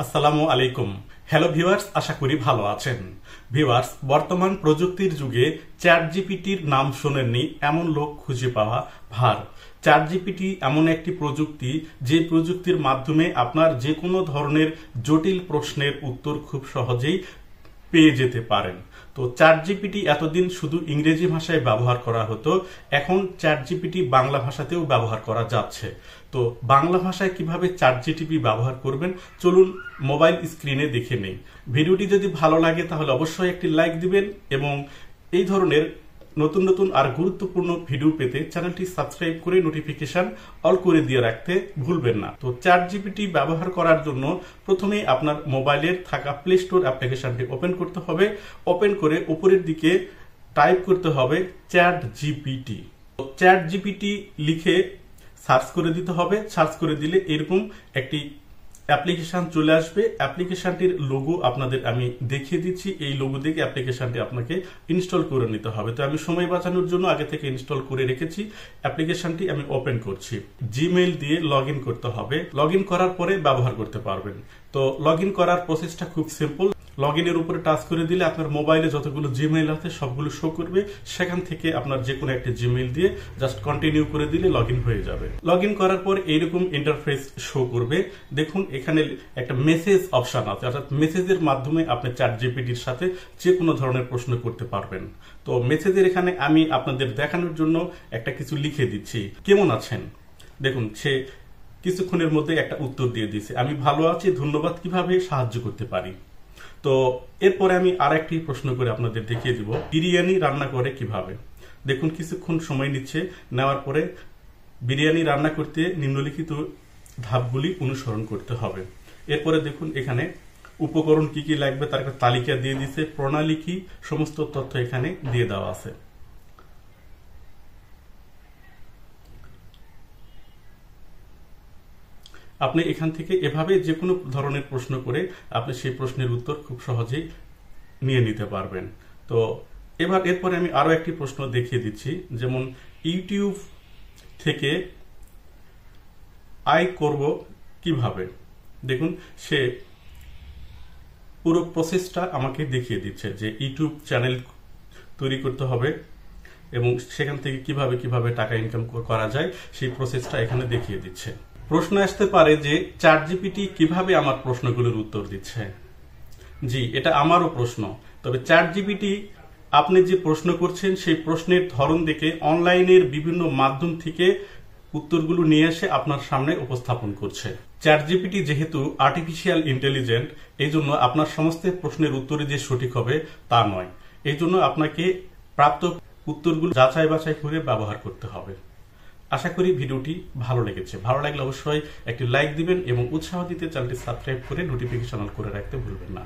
আসসালামু আলাইকুম। Hello viewers, আশা করি ভালো আছেন। ভিউয়ার্স, বর্তমান প্রযুক্তির যুগে চ্যাট জিপিটির নাম শোনেননি এমন লোক খুঁজে পাওয়া ভার। চ্যাট জিপিটি এমন একটি প্রযুক্তি, যে প্রযুক্তির মাধ্যমে আপনার যে কোনো ধরনের জটিল প্রশ্নের উত্তর খুব সহজেই পেয়ে যেতে পারেন। তো চ্যাট জিপিটি এতদিন শুধু ইংরেজি ভাষায় ব্যবহার করা হতো, এখন চ্যাট জিপিটি বাংলা ভাষাতেও ব্যবহার করা যাচ্ছে। তো বাংলা ভাষায় কিভাবে চ্যাট জিপিটি ব্যবহার করবেন চলুন মোবাইল স্ক্রিনে দেখে নেই। ভিডিওটি যদি ভালো লাগে তাহলে অবশ্যই একটি লাইক দিবেন এবং এই ধরনের নতুন নতুন আর গুরুত্বপূর্ণ ভিডিও পেতে চ্যানেলটি সাবস্ক্রাইব করে নোটিফিকেশন অল করে দিয়ে রাখতে ভুলবেন না। তো চ্যাট জিপিটি ব্যবহার করার জন্য প্রথমে আপনার মোবাইলের থাকা প্লে স্টোর অ্যাপ্লিকেশনটি ওপেন করতে হবে। ওপেন করে উপরের দিকে টাইপ করতে হবে চ্যাট জিপিটি। চ্যাট জিপিটি লিখে সার্চ করে দিতে হবে। সার্চ করে দিলে এরকম একটি অ্যাপ্লিকেশন চলে আসবে। অ্যাপ্লিকেশনটির লোগো আপনাদের আমি দেখিয়ে দিচ্ছি। এই লোগো দেখে অ্যাপ্লিকেশনটি আপনাকে ইনস্টল করে নিতে হবে। তো আমি সময় বাঁচানোর জন্য আগে থেকে ইনস্টল করে রেখেছি। অ্যাপ্লিকেশনটি আমি ওপেন করছি। জিমেইল দিয়ে লগ ইন করতে হবে। লগ ইন করার পরে ব্যবহার করতে পারবেন। তো লগ ইন করার প্রসেসটা খুব সিম্পল। লগ ইনের উপরে টাচ করে দিলে আপনার মোবাইলে যতগুলো জিমেইল আছে সবগুলো শো করবে। সেখান থেকে আপনার যে কোনো একটা জিমেইল দিয়ে জাস্ট কন্টিনিউ করে দিলে লগ ইন হয়ে যাবে। লগ ইন করার পর এইরকম ইন্টারফেস শো করবে। দেখুন এখানে একটা মেসেজ অপশন আছে, অর্থাৎ মেসেজের মাধ্যমে আপনি চ্যাট জিপিটির সাথে যে কোনো ধরনের প্রশ্ন করতে পারবেন। তো মেসেজের এখানে আমি আপনাদের দেখানোর জন্য একটা কিছু লিখে দিচ্ছি। কেমন আছেন? দেখুন সে কিছুক্ষণের মধ্যে একটা উত্তর দিয়ে দিয়েছে, আমি ভালো আছি, ধন্যবাদ, কিভাবে সাহায্য করতে পারি। তো এরপরে আমি আর একটি প্রশ্ন করে আপনাদের দেখিয়ে দিব, বিরিয়ানি রান্না করে কিভাবে। দেখুন কিছুক্ষণ সময় নিচ্ছে। নেওয়ার পরে বিরিয়ানি রান্না করতে নিম্নলিখিত ধাপগুলি অনুসরণ করতে হবে। এরপরে দেখুন এখানে উপকরণ কি কি লাগবে তার একটা তালিকা দিয়ে দিচ্ছে, প্রণালী কি, সমস্ত তথ্য এখানে দিয়ে দেওয়া আছে। আপনি এখান থেকে এভাবে যে কোনো ধরনের প্রশ্ন করে আপনি সেই প্রশ্নের উত্তর খুব সহজেই নিয়ে নিতে পারবেন। তো এরপরে আমি আরো একটি প্রশ্ন দেখিয়ে দিচ্ছি, যেমন ইউটিউব থেকে আয় করব কিভাবে। দেখুন সে পুরো প্রসেসটা আমাকে দেখিয়ে দিচ্ছে যে ইউটিউব চ্যানেল তৈরি করতে হবে এবং সেখান থেকে কিভাবে কিভাবে টাকা ইনকাম করা যায় সেই প্রসেসটা এখানে দেখিয়ে দিচ্ছে। প্রশ্ন আসতে পারে যে চ্যাট জিপিটি কিভাবে আমার প্রশ্নগুলোর উত্তর দিচ্ছে। জি, এটা আমারও প্রশ্ন। তবে চ্যাট জিপিটি আপনি যে প্রশ্ন করছেন সেই প্রশ্নের ধরন দেখে অনলাইনের বিভিন্ন মাধ্যম থেকে উত্তরগুলো নিয়ে এসে আপনার সামনে উপস্থাপন করছে। চ্যাট জিপিটি যেহেতু আর্টিফিশিয়াল ইন্টেলিজেন্ট, এই জন্য আপনার সমস্ত প্রশ্নের উত্তরে যে সঠিক হবে তা নয়। এই জন্য আপনাকে প্রাপ্ত উত্তরগুলো যাচাই বাছাই করে ব্যবহার করতে হবে। আশা করি ভিডিওটি ভালো লেগেছে। ভালো লাগলে অবশ্যই একটি লাইক দিবেন এবং উৎসাহ দিতে চ্যানেলটি সাবস্ক্রাইব করে নোটিফিকেশন অন করে রাখতে ভুলবেন না।